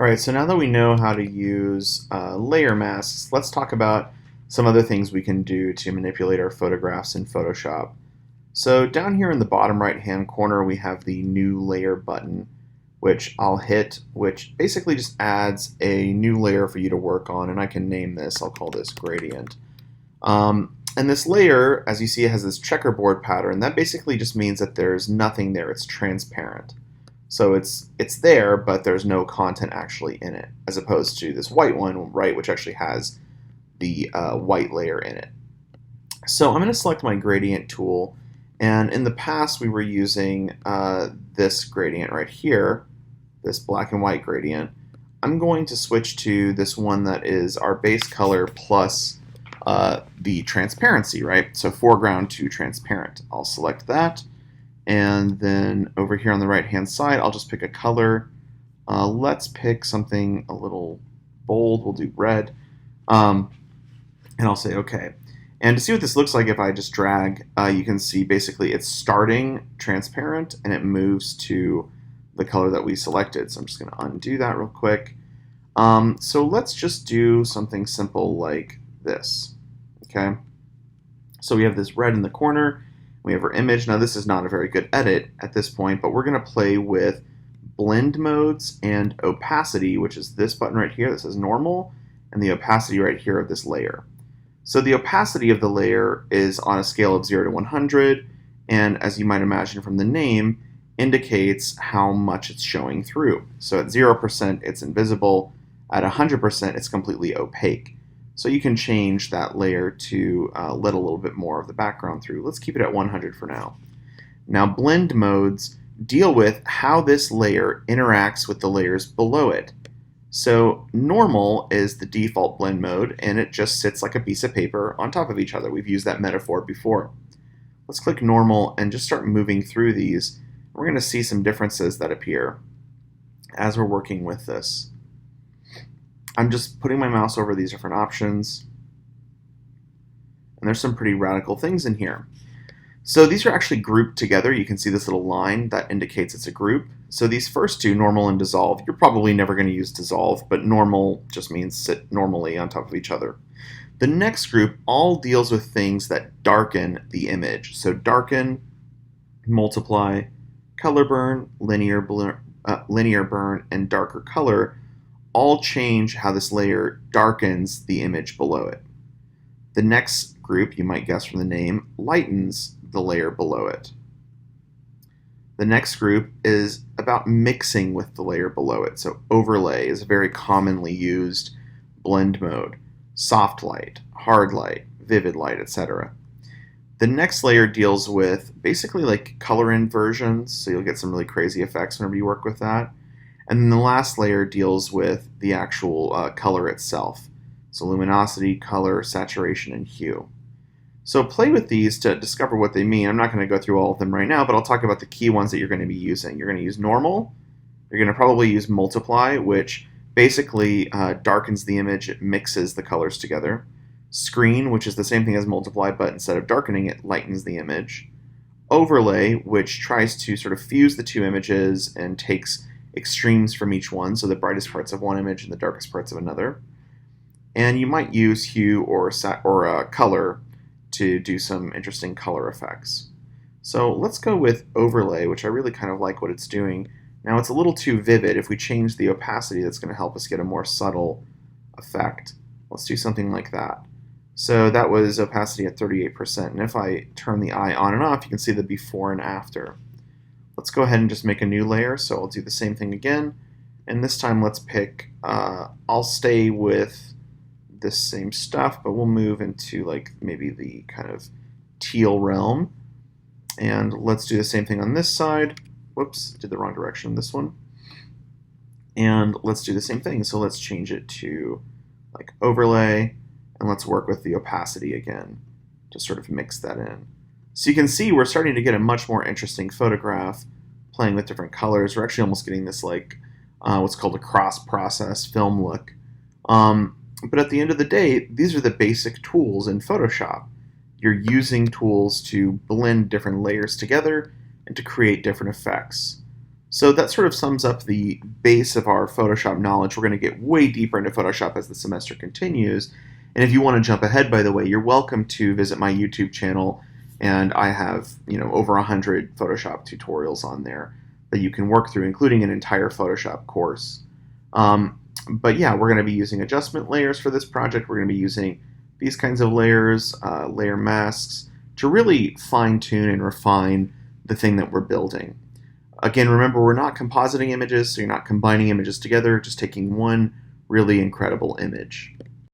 All right, so now that we know how to use layer masks, let's talk about some other things we can do to manipulate our photographs in Photoshop. So down here in the bottom right-hand corner, we have the New Layer button, which I'll hit, which basically just adds a new layer for you to work on, and I can name this. I'll call this Gradient. And this layer, as you see, has this checkerboard pattern. That basically just means that there's nothing there. It's transparent. So it's there, but there's no content actually in it, as opposed to this white one, right, which actually has the white layer in it. So I'm going to select my gradient tool, and in the past we were using this gradient right here, this black and white gradient. I'm going to switch to this one that is our base color plus the transparency, right? So foreground to transparent. I'll select that. And then over here on the right hand side, I'll just pick a color. Let's pick something a little bold. We'll do red. And I'll say OK. And to see what this looks like, if I just drag, you can see basically it's starting transparent and it moves to the color that we selected. So I'm just going to undo that real quick. So let's just do something simple like this. Okay. So we have this red in the corner. We have our image. Now this is not a very good edit at this point, but we're going to play with blend modes and opacity, which is this button right here that says normal, and the opacity right here of this layer. So the opacity of the layer is on a scale of 0 to 100, and as you might imagine from the name, indicates how much it's showing through. So at 0%, it's invisible. At 100%, it's completely opaque. So you can change that layer to let a little bit more of the background through. Let's keep it at 100 for now. Now blend modes deal with how this layer interacts with the layers below it. So normal is the default blend mode, and it just sits like a piece of paper on top of each other. We've used that metaphor before. Let's click normal and just start moving through these. We're going to see some differences that appear as we're working with this. I'm just putting my mouse over these different options, and there's some pretty radical things in here. So these are actually grouped together. You can see this little line that indicates it's a group. So these first two, normal and dissolve, you're probably never going to use dissolve, but normal just means sit normally on top of each other. The next group all deals with things that darken the image. So darken, multiply, color burn, linear burn, and darker color all change how this layer darkens the image below it. The next group, you might guess from the name, lightens the layer below it. The next group is about mixing with the layer below it. So overlay is a very commonly used blend mode. Soft light, hard light, vivid light, etc. The next layer deals with basically like color inversions, so you'll get some really crazy effects whenever you work with that. And then the last layer deals with the actual color itself. So luminosity, color, saturation, and hue. So play with these to discover what they mean. I'm not going to go through all of them right now, but I'll talk about the key ones that you're going to be using. You're going to use normal. You're going to probably use multiply, which basically darkens the image. It mixes the colors together. Screen, which is the same thing as multiply, but instead of darkening, it lightens the image. Overlay, which tries to sort of fuse the two images and takes extremes from each one, so the brightest parts of one image and the darkest parts of another. And you might use hue or color to do some interesting color effects. So let's go with overlay, which I really kind of like what it's doing. Now it's a little too vivid. If we change the opacity, that's going to help us get a more subtle effect. Let's do something like that. So that was opacity at 38%, and if I turn the eye on and off, you can see the before and after. Let's go ahead and just make a new layer, so I'll do the same thing again, and this time let's pick, I'll stay with this same stuff, but we'll move into like maybe the kind of teal realm, and let's do the same thing on this side. Whoops, did the wrong direction, this one. And let's do the same thing, so let's change it to like overlay, and let's work with the opacity again to sort of mix that in. So you can see we're starting to get a much more interesting photograph playing with different colors. We're actually almost getting this like what's called a cross-process film look. But at the end of the day, these are the basic tools in Photoshop. You're using tools to blend different layers together and to create different effects. So that sort of sums up the base of our Photoshop knowledge. We're going to get way deeper into Photoshop as the semester continues. And if you want to jump ahead, by the way, you're welcome to visit my YouTube channel. And I have, over 100 Photoshop tutorials on there that you can work through, including an entire Photoshop course. But yeah, we're going to be using adjustment layers for this project. We're going to be using these kinds of layers, layer masks, to really fine-tune and refine the thing that we're building. Again, remember, we're not compositing images, so you're not combining images together, just taking one really incredible image.